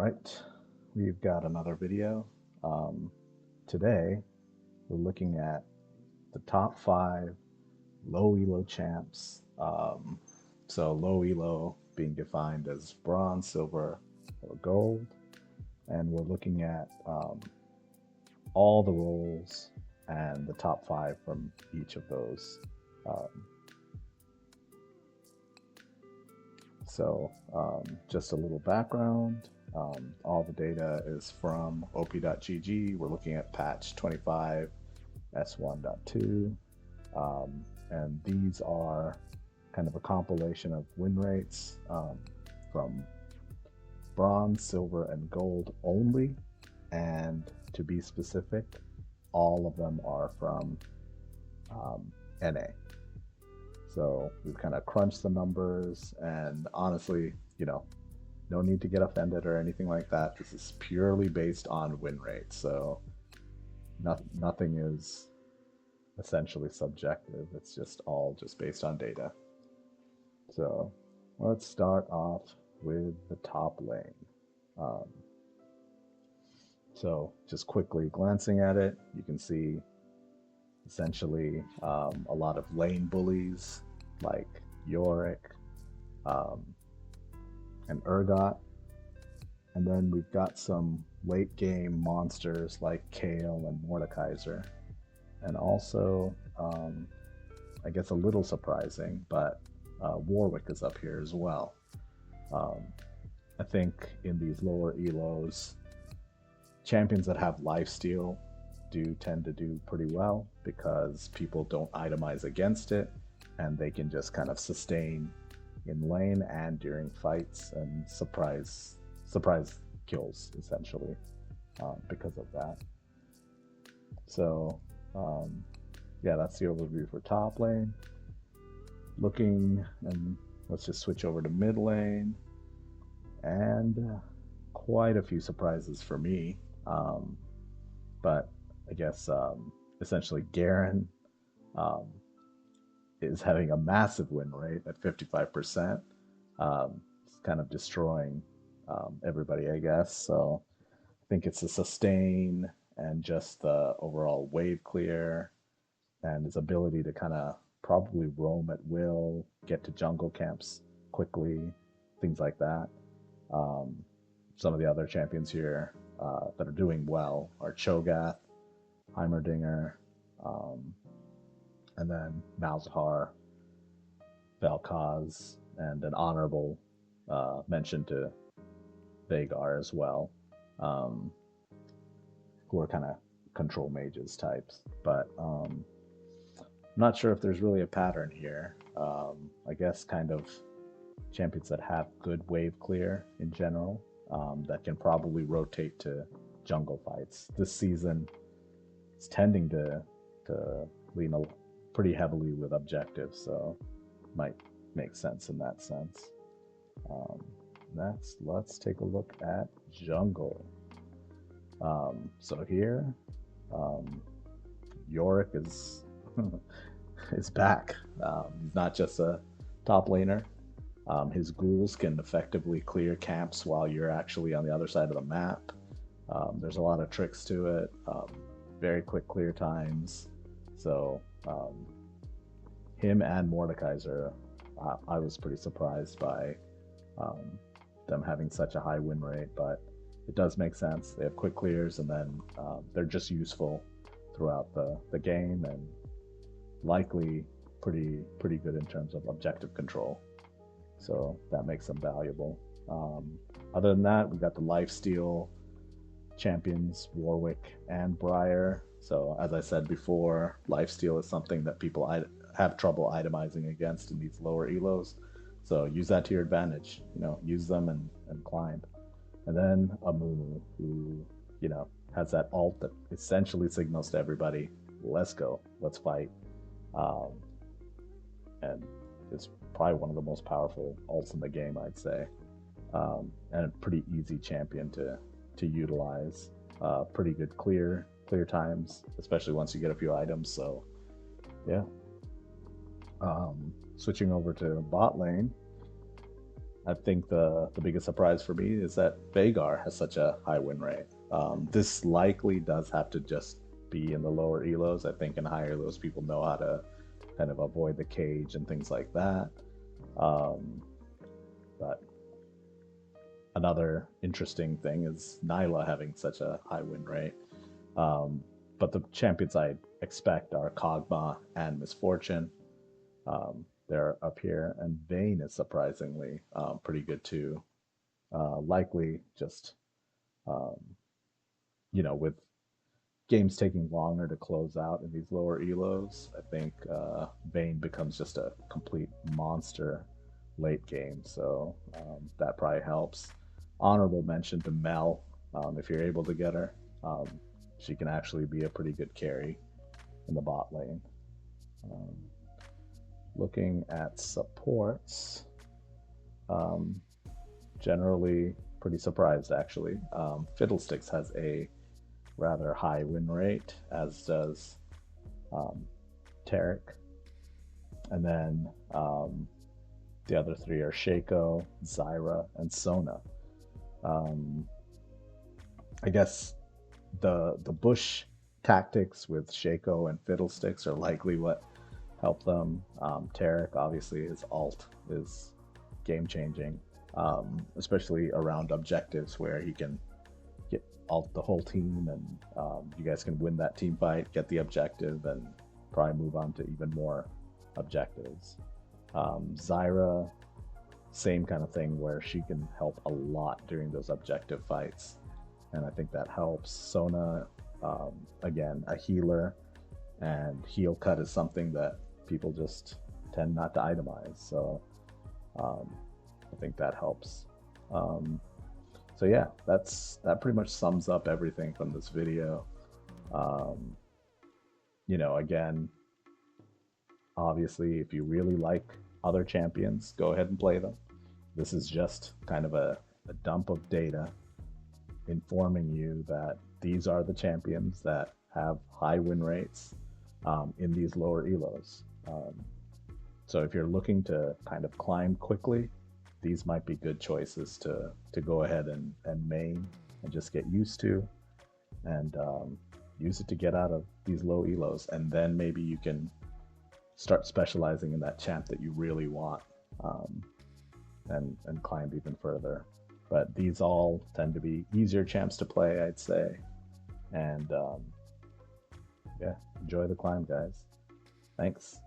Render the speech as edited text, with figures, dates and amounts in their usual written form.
right, we've got another video. Today, we're looking at the top 5 low elo champs. So low elo being defined as bronze, silver, or gold. And we're looking at all the roles and the top 5 from each of those. Um, just a little background. All the data is from op.gg. We're looking at patch 25 S1.2. And these are kind of a compilation of win rates from bronze, silver, and gold only. And to be specific, all of them are from NA. So we've kind of crunched the numbers, and honestly, no need to get offended or anything like that. This is purely based on win rate. So nothing is essentially subjective. It's just all just based on data. So let's start off with the top lane. So just quickly glancing at it, you can see essentially a lot of lane bullies like Yorick and Urgot. And then we've got some late game monsters like Kale and Mordekaiser. And also, I guess a little surprising, but Warwick is up here as well. I think in these lower elos, champions that have lifesteal do tend to do pretty well because people don't itemize against it, and they can just kind of sustain in lane and during fights and surprise kills essentially because of that. So yeah, that's the overview for top lane. Looking, and let's just switch over to mid lane, and quite a few surprises for me, but I guess essentially Garen is having a massive win rate at 55%. It's kind of destroying everybody, I guess. So I think it's the sustain and just the overall wave clear and his ability to kind of probably roam at will, get to jungle camps quickly, things like that. Some of the other champions here that are doing well are Cho'Gath, Heimerdinger, and then Malzahar, Vel'Koz, and an honorable mention to Vhagar as well, who are kind of control mages types. But I'm not sure if there's really a pattern here. I guess kind of champions that have good wave clear in general that can probably rotate to jungle fights. This season it's tending to lean pretty heavily with objectives, so might make sense in that sense. Let's take a look at jungle. So here, Yorick is is back. He's not just a top laner. His ghouls can effectively clear camps while you're actually on the other side of the map. There's a lot of tricks to it. Very quick clear times. So him and Mordekaiser, I was pretty surprised by them having such a high win rate, but it does make sense. They have quick clears, and then they're just useful throughout the game, and likely pretty good in terms of objective control. So that makes them valuable. Other than that, we got the lifesteal champions, Warwick and Briar. So as I said before, lifesteal is something that people have trouble itemizing against in these lower elos. So use that to your advantage. Use them and climb. And then Amumu, who has that ult that essentially signals to everybody, let's go, let's fight. And it's probably one of the most powerful ults in the game, I'd say, and a pretty easy champion to utilize. Pretty good clear times, especially once you get a few items. So yeah. Switching over to bot lane, I think the biggest surprise for me is that Vagar has such a high win rate. This likely does have to just be in the lower elos. I think in higher elos, people know how to kind of avoid the cage and things like that. But another interesting thing is Nyla having such a high win rate. But the champions I expect are Kog'Maw and Misfortune. They're up here, and Vayne is surprisingly pretty good too. Likely just, um, with games taking longer to close out in these lower elos, I think Vayne becomes just a complete monster late game. So that probably helps. Honorable mention to Mel, if you're able to get her. She can actually be a pretty good carry in the bot lane. Looking at supports, generally pretty surprised actually. Fiddlesticks has a rather high win rate, as does Tarek. And then the other three are Shaco, Zyra, and Sona. I guess the bush tactics with Shaco and Fiddlesticks are likely what help them. Tarek, obviously, his ult is game changing, especially around objectives where he can get ult the whole team, and you guys can win that team fight, get the objective, and probably move on to even more objectives. Zyra, same kind of thing where she can help a lot during those objective fights, and I think that helps. Sona, again, a healer, and heal cut is something that people just tend not to itemize, so I think that helps. So yeah, that pretty much sums up everything from this video. Again, obviously, if you really like other champions, go ahead and play them. This is just kind of a dump of data informing you that these are the champions that have high win rates in these lower elos. So if you're looking to kind of climb quickly, these might be good choices to go ahead and main and just get used to, and use it to get out of these low elos, and then maybe you can start specializing in that champ that you really want, and climb even further. But these all tend to be easier champs to play, I'd say. And yeah, enjoy the climb, guys. Thanks.